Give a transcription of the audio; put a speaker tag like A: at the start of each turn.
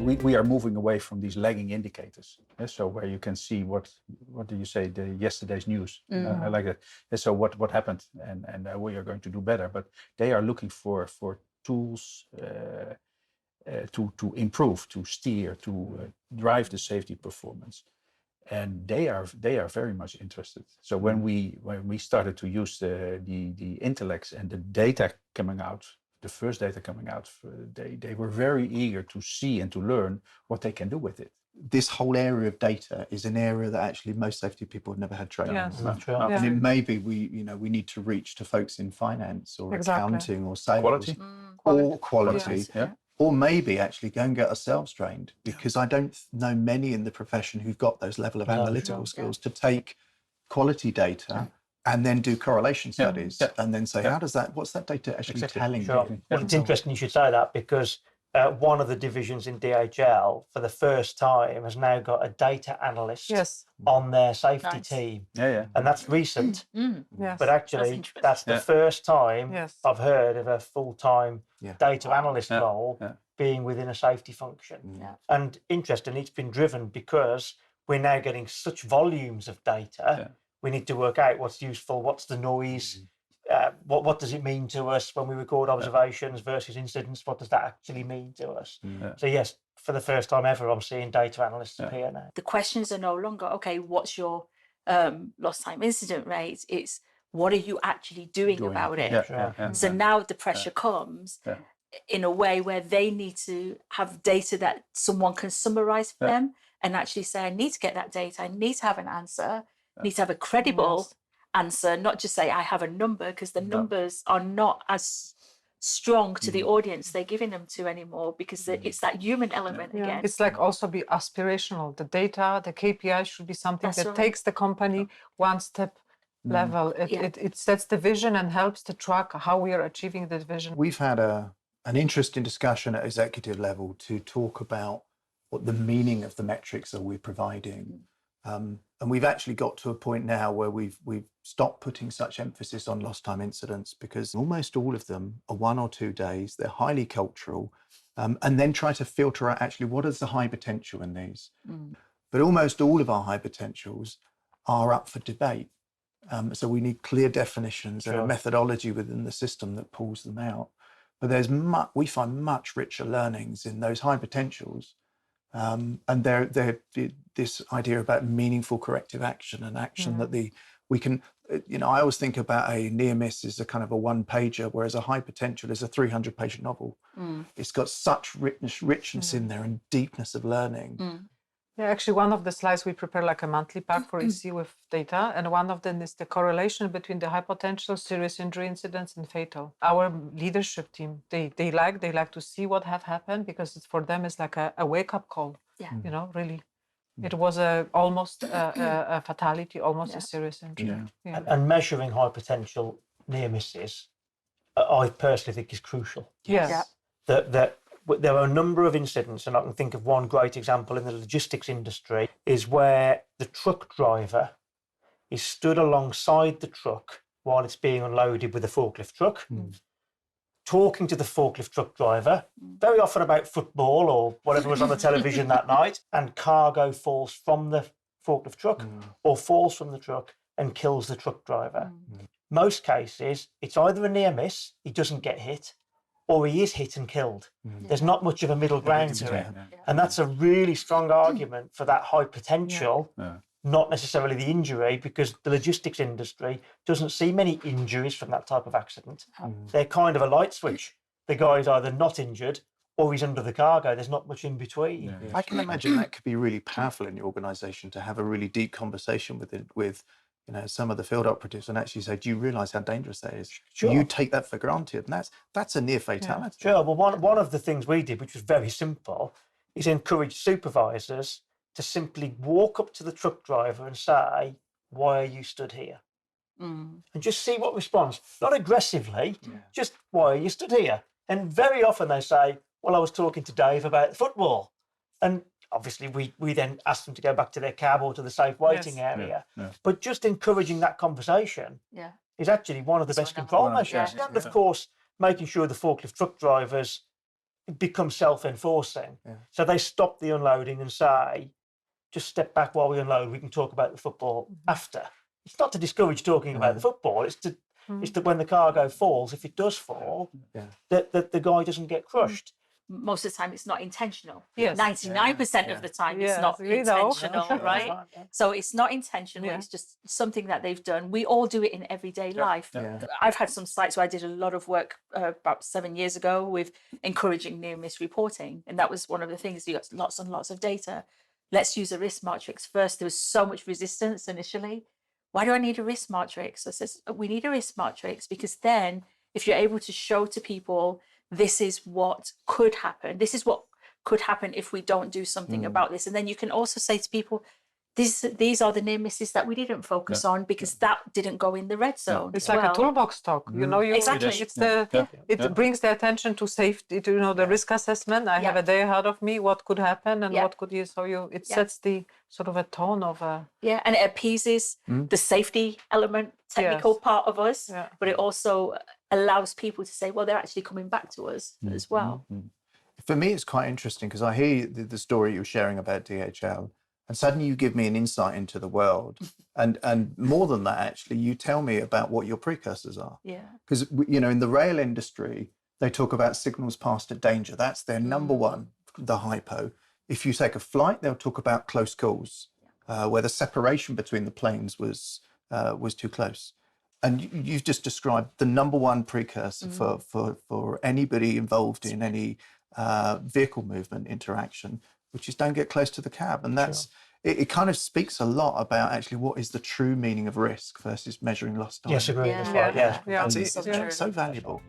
A: we are moving away from these lagging indicators. So where you can see what do you say, yesterday's news. I like that. So what happened, and we are going to do better. But they are looking for tools to improve, to steer, to drive the safety performance. And they are very much interested. So when we started to use the Intelex and the data coming out, the first data coming out, they were very eager to see and to learn what they can do with it.
B: This whole area of data is an area that actually most safety people have never had training.
C: Yes.
B: And it maybe we need to reach to folks in finance or accounting or sales or quality.
C: Yes.
B: Yeah. Or maybe actually go and get ourselves trained, because I don't know many in the profession who've got those level of analytical skills to take quality data and then do correlation studies and then say, what's that data actually telling you?
D: Well, it's interesting you should say that, because one of the divisions in DHL for the first time has now got a data analyst on their safety team. And that's recent. But actually, that's the first time I've heard of a full-time data analyst role being within a safety function. And interestingly, it's been driven because we're now getting such volumes of data. We need to work out what's useful, what's the noise, what does it mean to us when we record observations versus incidents? What does that actually mean to us? So yes, for the first time ever, I'm seeing data analysts appear now.
E: The questions are no longer, okay, what's your lost time incident rate? It's what are you actually doing about it? So now the pressure comes in a way where they need to have data that someone can summarize for them and actually say, I need to get that data, I need to have an answer, I need to have a credible answer, not just say I have a number, because the numbers are not as strong to the audience they're giving them to anymore, because it's that human element again.
C: It's like also be aspirational. The data, the KPI should be something that takes the company one step level. It sets the vision and helps to track how we are achieving the vision.
B: We've had an interesting discussion at executive level to talk about what the meaning of the metrics are we're providing. And we've actually got to a point now where we've stopped putting such emphasis on lost time incidents, because almost all of them are 1 or 2 days. They're highly cultural, and then try to filter out actually what is the high potential in these. But almost all of our high potentials are up for debate. So we need clear definitions and a methodology within the system that pulls them out. But we find much richer learnings in those high potentials. And they're this idea about meaningful corrective action and action that we can, I always think about a near miss as a kind of a one-pager, whereas a high potential is a 300-page novel. It's got such richness in there and deepness of learning.
C: Yeah, actually, one of the slides we prepare like a monthly pack for EC with data, and one of them is the correlation between the high potential, serious injury incidents, and fatal. Our leadership team, they like to see what have happened, because for them it's like a wake-up call. Really. It was almost a fatality, almost a serious injury.
D: And measuring high potential near misses, I personally think is crucial. That there are a number of incidents, and I can think of one great example in the logistics industry, is where the truck driver is stood alongside the truck while it's being unloaded with a forklift truck, talking to the forklift truck driver, very often about football or whatever was on the television that night, and cargo falls from the forklift truck or falls from the truck and kills the truck driver. Most cases, it's either a near miss, he doesn't get hit, or he is hit and killed. There's not much of a middle ground to it. And that's a really strong argument for that high potential, not necessarily the injury, because the logistics industry doesn't see many injuries from that type of accident. They're kind of a light switch. The guy's either not injured or he's under the cargo. There's not much in between.
B: I can imagine that could be really powerful in your organisation, to have a really deep conversation with some of the field operatives and actually say, do you realise how dangerous that is? You take that for granted, and that's a near fatality.
D: Well, one of the things we did, which was very simple, is encourage supervisors to simply walk up to the truck driver and say, why are you stood here? And just see what response. Not aggressively, just why are you stood here? And very often they say, well, I was talking to Dave about football. And obviously, we then ask them to go back to their cab or to the safe waiting area. But just encouraging that conversation is actually one of the best control measures. And of course, making sure the forklift truck drivers become self-enforcing.
B: Yeah.
D: So they stop the unloading and say, just step back while we unload, we can talk about the football after. It's not to discourage talking about the football, it's that when the cargo falls, if it does fall, that the guy doesn't get crushed.
E: Most of the time it's not intentional.
C: Yes.
E: 99% of the time it's not intentional, right? So it's not intentional, it's just something that they've done. We all do it in everyday life. I've had some sites where I did a lot of work about 7 years ago with encouraging near miss reporting, and that was one of the things. You got lots and lots of data. Let's use a risk matrix first. There was so much resistance initially. Why do I need a risk matrix? I says, we need a risk matrix because then if you're able to show to people, this is what could happen. This is what could happen if we don't do something about this. And then you can also say to people, these are the near misses that we didn't focus on because that didn't go in the red zone.
C: It's like a toolbox talk, you know.
E: Exactly.
C: It brings the attention to safety, to the risk assessment. I have a day ahead of me. What could happen and what could you? So it sets the sort of a tone of a.
E: Yeah, and it appeases the safety element, technical part of us, but it also allows people to say, well, they're actually coming back to us as well.
B: For me, it's quite interesting because I hear the story you're sharing about DHL. And suddenly you give me an insight into the world. And more than that, actually, you tell me about what your precursors are.
E: Yeah.
B: Because, you know, in the rail industry, they talk about signals past a danger. That's their number one, the hypo. If you take a flight, they'll talk about close calls, where the separation between the planes was too close. And you've just described the number one precursor for anybody involved in any vehicle movement interaction, which is don't get close to the cab. And that's it kind of speaks a lot about actually what is the true meaning of risk versus measuring lost time.
D: Yes, agree.
E: Yeah.
D: That's right.
B: It's so valuable.